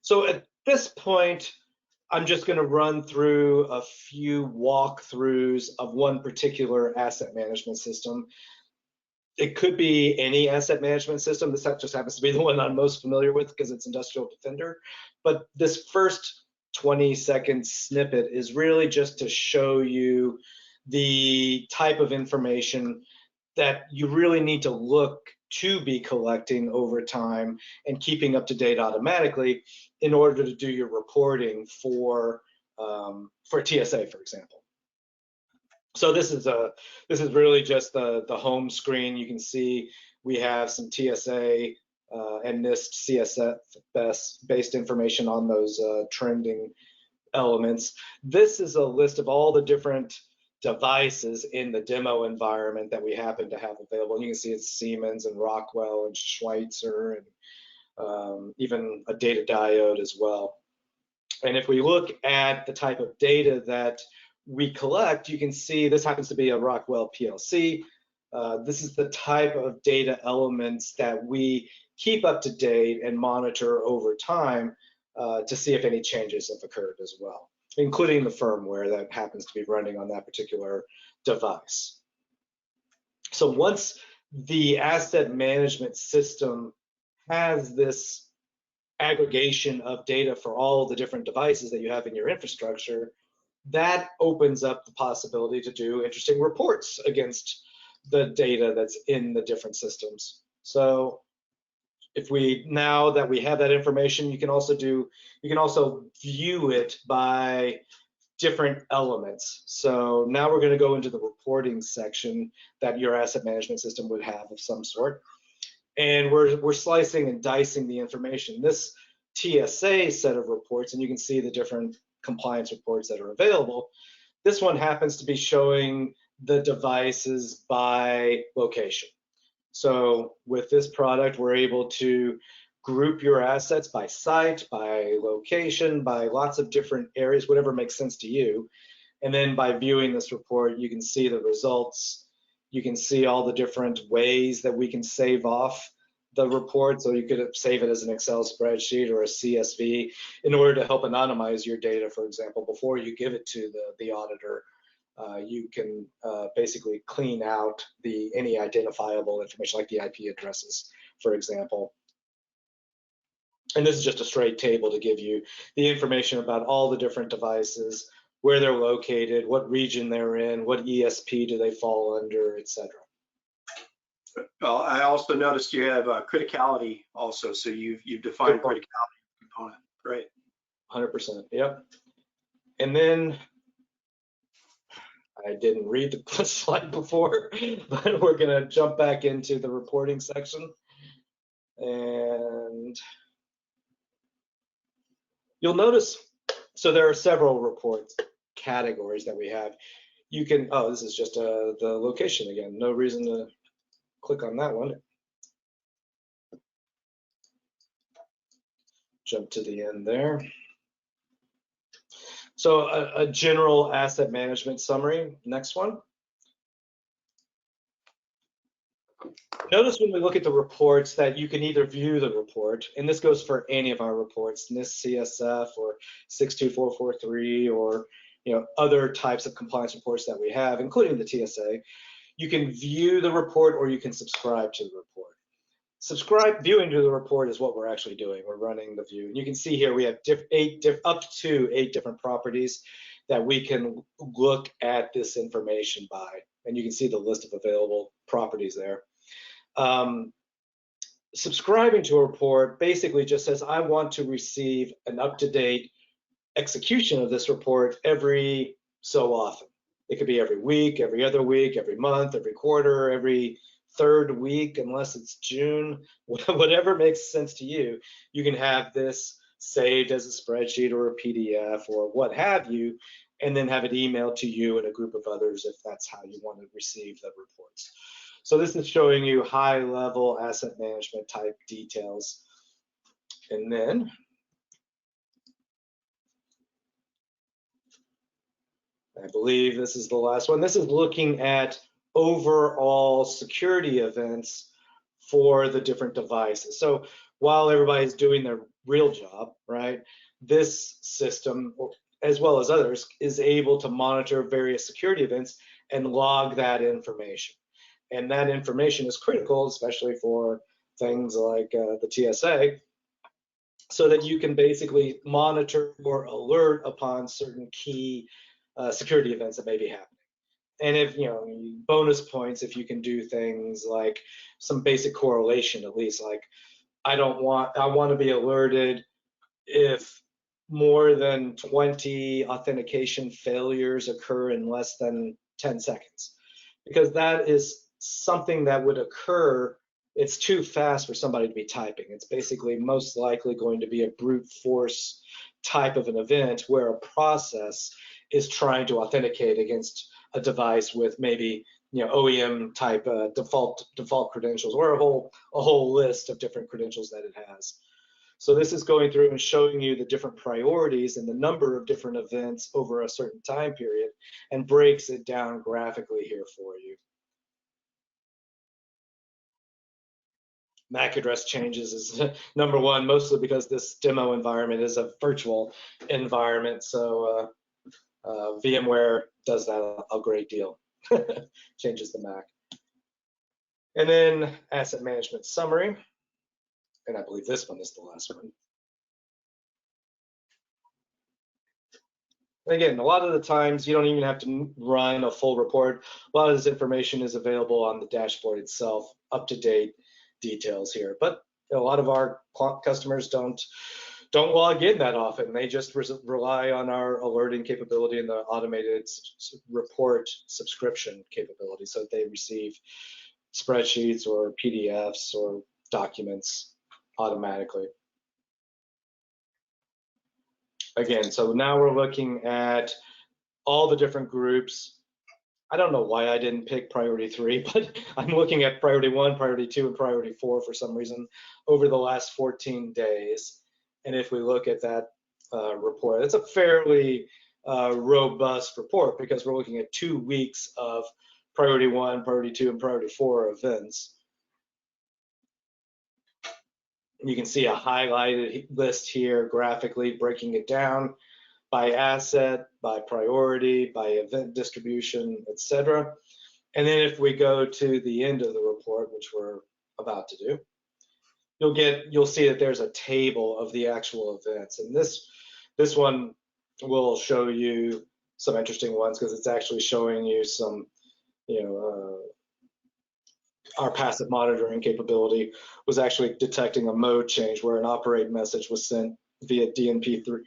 So at this point, I'm just going to run through a few walkthroughs of one particular asset management system. It could be any asset management system. This just happens to be the one I'm most familiar with because it's Industrial Defender. But this first 20-second snippet is really just to show you the type of information that you really need to look to be collecting over time and keeping up to date automatically in order to do your reporting for TSA, for example. So this is really just the home screen. You can see we have some TSA and NIST CSF based information on those trending elements. This is a list of all the different devices in the demo environment that we happen to have available. And you can see it's Siemens and Rockwell and Schweitzer and even a data diode as well. And if we look at the type of data that we collect, you can see this happens to be a Rockwell PLC. This is the type of data elements that we keep up to date and monitor over time to see if any changes have occurred as well, including the firmware that happens to be running on that particular device. So once the asset management system has this aggregation of data for all the different devices that you have in your infrastructure, that opens up the possibility to do interesting reports against the data that's in the different systems. So now that we have that information, you can also view it by different elements. So now we're going to go into the reporting section that your asset management system would have of some sort. And we're slicing and dicing the information. This TSA set of reports, and you can see the different compliance reports that are available. This one happens to be showing the devices by location. So with this product, we're able to group your assets by site, by location, by lots of different areas, whatever makes sense to you. And then by viewing this report, you can see the results. You can see all the different ways that we can save off the report. So you could save it as an Excel spreadsheet or a CSV in order to help anonymize your data, for example, before you give it to the auditor. You can basically clean out any identifiable information like the IP addresses, for example. And this is just a straight table to give you the information about all the different devices, where they're located, what region they're in, what ESP do they fall under, etc. Well, I also noticed you have criticality also, so you've defined criticality component. Great. 100%. Yep. And then I didn't read the slide before, but we're going to jump back into the reporting section. And you'll notice, so there are several reports categories that we have. You can, oh, this is just the location again. No reason to click on that one. Jump to the end there. So a general asset management summary, next one. Notice when we look at the reports that you can either view the report, and this goes for any of our reports, NIST CSF or 62443 or other types of compliance reports that we have, including the TSA. You can view the report or you can subscribe to the report. Viewing to the report is what we're actually doing. We're running the view. And you can see here we have up to 8 different properties that we can look at this information by. And you can see the list of available properties there. Subscribing to a report basically just says, I want to receive an up-to-date execution of this report every so often. It could be every week, every other week, every month, every quarter, every third week, unless it's June, whatever makes sense to you. You can have this saved as a spreadsheet or a PDF or what have you, and then have it emailed to you and a group of others if that's how you want to receive the reports. So this is showing you high-level asset management type details. And then I believe this is the last one. This is looking at overall security events for the different devices. So while everybody's doing their real job, right? This system, as well as others, is able to monitor various security events and log that information. And that information is critical, especially for things like the TSA, so that you can basically monitor or alert upon certain key security events that may be happening. And if, bonus points if you can do things like some basic correlation, at least, like I want to be alerted if more than 20 authentication failures occur in less than 10 seconds, because that is something that would occur. It's too fast for somebody to be typing. It's basically most likely going to be a brute force type of an event where a process is trying to authenticate against a device with maybe OEM type default credentials, or a whole list of different credentials that it has. So this is going through and showing you the different priorities and the number of different events over a certain time period, and breaks it down graphically here for you. MAC address changes is number one, mostly because this demo environment is a virtual environment. So VMware does that a great deal, changes the MAC. And then asset management summary. And I believe this one is the last one. Again, a lot of the times you don't even have to run a full report. A lot of this information is available on the dashboard itself, up-to-date details here. But a lot of our customers don't log in that often. They just rely on our alerting capability and the automated report subscription capability, so they receive spreadsheets or PDFs or documents automatically. Again, so now we're looking at all the different groups. I don't know why I didn't pick priority 3, but I'm looking at priority 1, priority 2, and priority 4 for some reason over the last 14 days. And if we look at that report, it's a fairly robust report, because we're looking at 2 weeks of priority 1, priority 2, and priority 4 events. You can see a highlighted list here graphically, breaking it down by asset, by priority, by event distribution, etc. And then if we go to the end of the report, which we're about to do, you'll see that there's a table of the actual events. And this one will show you some interesting ones, because it's actually showing you some, our passive monitoring capability was actually detecting a mode change where an operate message was sent via DNP3